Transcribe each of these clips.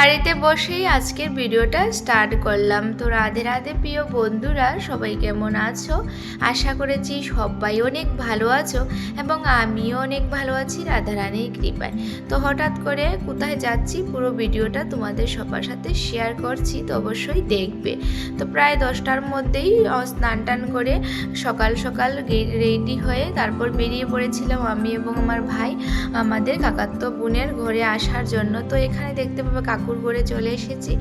বাড়িতে বসেই আজকের ভিডিওটা স্টার্ট করলাম। তো রাধে রাধে প্রিয় বন্ধুরা, সবাই কেমন আছো? আশা করেছি সবাই অনেক ভালো আছো এবং আমিও অনেক ভালো আছি রাধারানীর কৃপায়। তো হঠাৎ করে কোথায় যাচ্ছি পুরো ভিডিওটা তোমাদের সবার সাথে শেয়ার করছি, তো অবশ্যই দেখবে। তো প্রায় 10টার মধ্যেই স্নান টান করে সকাল সকাল রেডি হয়ে তারপর বেরিয়ে পড়েছিলাম আমি এবং আমার ভাই আমাদের কাকাতো বোনের ঘরে আসার জন্য। তো এখানে দেখতে পাবে কাকুর ঘরে চলে এসেছি।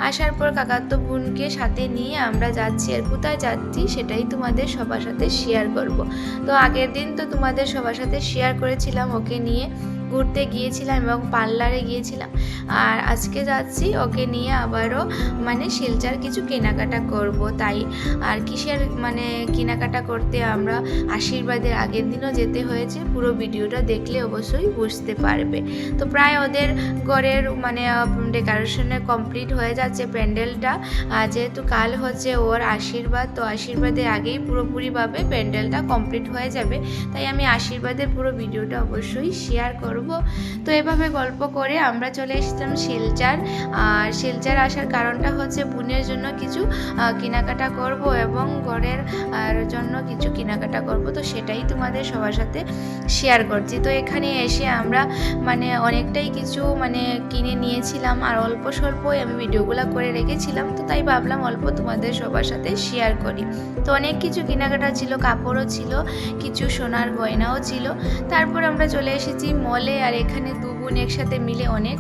আসার পর কাকাতো বোনকে সাথে নিয়ে আমরা যাচ্ছি, আর কোথায় যাচ্ছি সেটাই তোমাদের সবার সাথে শেয়ার করব। তো আগের দিন তো তোমাদের সবার সাথে শেয়ার করেছিলাম ওকে নিয়ে ঘুরতে গিয়েছিলাম এবং পার্লারে গিয়েছিলাম, আর আজকে যাচ্ছি ওকে নিয়ে আবারও শিলচার কিছু কেনাকাটা করব। তাই আর কিসের কেনাকাটা করতে আমরা আশীর্বাদের আগের দিনও যেতে হয়েছে, পুরো ভিডিওটা দেখলে অবশ্যই বুঝতে পারবে। তো প্রায় ওদের ঘরের ডেকোরেশনে কমপ্লিট হয়ে যাচ্ছে প্যান্ডেলটা, যেহেতু কাল হচ্ছে ওর আশীর্বাদ, তো আশীর্বাদের আগেই পুরোপুরিভাবে প্যান্ডেলটা কমপ্লিট হয়ে যাবে। তাই আমি আশীর্বাদের পুরো ভিডিওটা অবশ্যই শেয়ার করব। তো এভাবে গল্প করে আমরা চলে এসেছিলাম শিলচর। আর শিলচর আসার কারণটা হচ্ছে বোনের জন্য কিছু কেনাকাটা করব এবং ঘরের জন্য কিছু কেনাকাটা করব, তো সেটাই তোমাদের সবার সাথে শেয়ার করছি। তো এখানে এসে আমরা অনেকটাই কিছু কিনে নিয়েছিলাম, আর অল্প স্বল্পই আমি ভিডিওগুলো করে রেখেছিলাম, তো তাই ভাবলাম অল্প তোমাদের সবার সাথে শেয়ার করি। তো অনেক কিছু কেনাকাটা ছিল, কাপড়ও ছিল, কিছু সোনার গয়নাও ছিল। তারপর আমরা চলে এসেছি মলে, আর এখানে দু বোন একসাথে মিলে অনেক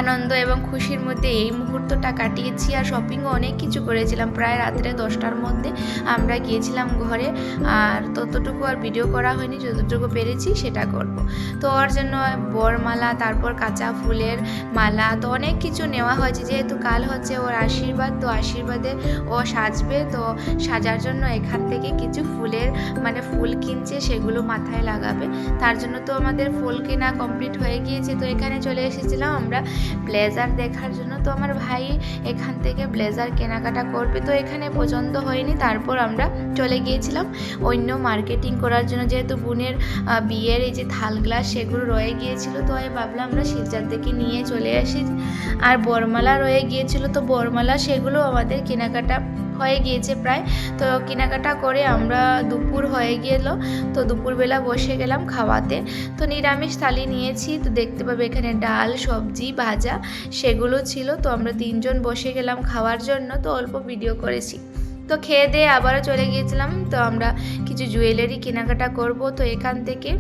আনন্দ এবং খুশির মধ্যে এই মুহূর্তটা কাটিয়েছি। আর শপিংও অনেক কিছু করেছিলাম, প্রায় রাত্রে 10টার মধ্যে আমরা গিয়েছিলাম ঘরে, আর ততটুকু আর ভিডিও করা হয়নি, যতটুকু পেরেছি সেটা করব। তো ওর জন্য বরমালা, তারপর কাঁচা ফুলের মালা, তো অনেক কিছু নেওয়া হয়েছে, যেহেতু কাল হচ্ছে ওর আশীর্বাদ, তো আশীর্বাদে ও সাজবে, তো সাজার জন্য এখান থেকে কিছু ফুলের ফুল কিনছে, সেগুলো মাথায় লাগাবে, তার জন্য তো আমাদের ফুল কেনা কমপ্লিট হয়ে গিয়েছে। তো এখানে চলে এসেছিলাম আমরা ব্লেজার দেখার জন্য। তো আমার ভাই এখান থেকে ব্লেজার কেনাকাটা করবে, তো এখানে পছন্দ হয়নি, তারপর আমরা চলে গিয়েছিলাম অন্য মার্কেটিং করার জন্য, যেহেতু বোনের বিয়ের এই যে থাল গ্লাস সেগুলো রয়ে গিয়েছিল, তো আমি ভাবলাম আমরা শিলচর থেকে নিয়ে চলে আসি। আর বরমালা রয়ে গিয়েছিল, তো বরমালা সেগুলো আমাদের কেনাকাটা হয়ে গিয়েছে প্রায়। তো কেনাকাটা করে আমরা দুপুর হয়ে গেল, তো দুপুরবেলা বসে গেলাম খাওয়াতে। তো নিরামিষ থালি নিয়েছি, তো দেখতে পাবে এখানে ডাল, সবজি, ভাজা সেগুলো ছিল। তো আমরা 3জন বসে গেলাম খাওয়ার জন্য, তো অল্প ভিডিও করেছি। তো খেয়ে দিয়ে আবারও চলে গিয়েছিলাম, তো আমরা কিছু জুয়েলারি কেনাকাটা করব। তো এখান থেকে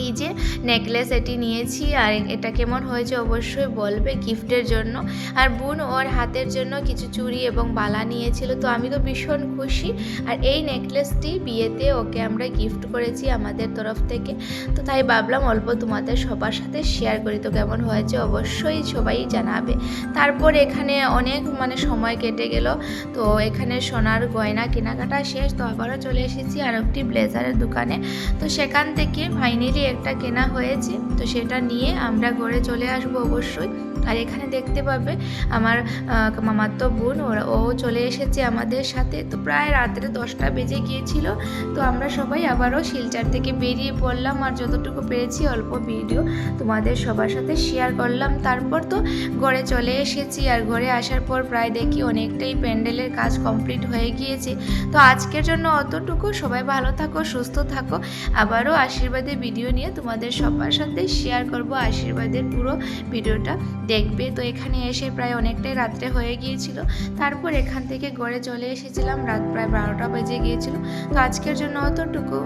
এই যে নেকলেস এটি নিয়েছি, আর এটা কেমন হয়েছে অবশ্যই বলবে, গিফটের জন্য। আর বোন ওর হাতের জন্য কিছু চুড়ি এবং বালা নিয়েছিল, তো আমি তো ভীষণ খুশি। আর এই নেকলেসটি বিয়েতে ওকে আমরা গিফট করেছি আমাদের তরফ থেকে, তো তাই ভাবলাম অল্প তোমাদের সবার সাথে শেয়ার করি। তো কেমন হয়েছে অবশ্যই সবাই জানাবে। তারপর এখানে অনেক সময় কেটে গেল, তো এখানে সোনার গয়না কেনাকাটা শেষ। তো আবারও চলে এসেছি আর একটি ব্লেজারের দোকানে, তো সেখান থেকে ফাইনালি একটা কেনা হয়েছে, তো সেটা নিয়ে আমরা ঘরে চলে আসবো অবশ্যই। আর এখানে দেখতে পাবে আমার মামাতো বোন, ও চলে এসেছে আমাদের সাথে। তো প্রায় রাত্রে 10টা বেজে গিয়েছিল, তো আমরা সবাই আবারও শিলচর থেকে বেরিয়ে পড়লাম, আর যতটুকু পেরেছি অল্প ভিডিও তোমাদের সবার সাথে শেয়ার করলাম। তারপর তো ঘরে চলে এসেছি, আর ঘরে আসার পর প্রায় দেখি অনেকটাই প্যান্ডেলের কাজ কমপ্লিট হয়ে গিয়েছে। তো আজকের জন্য অতটুকু। সবাই ভালো থাকো, সুস্থ থাকো। আবারও আশীর্বাদের ভিডিও নিয়ে তোমাদের সবার সাথে শেয়ার করব, আশীর্বাদের পুরো ভিডিওটা দেখবে। তো এখানে এসে প্রায় অনেকটাই রাত্রে হয়ে গিয়েছিল, তারপর এখান থেকে ঘরে চলে এসেছিলাম, রাত প্রায় 12টা বেজে গিয়েছিল। তো আজকের জন্য অতটুকু।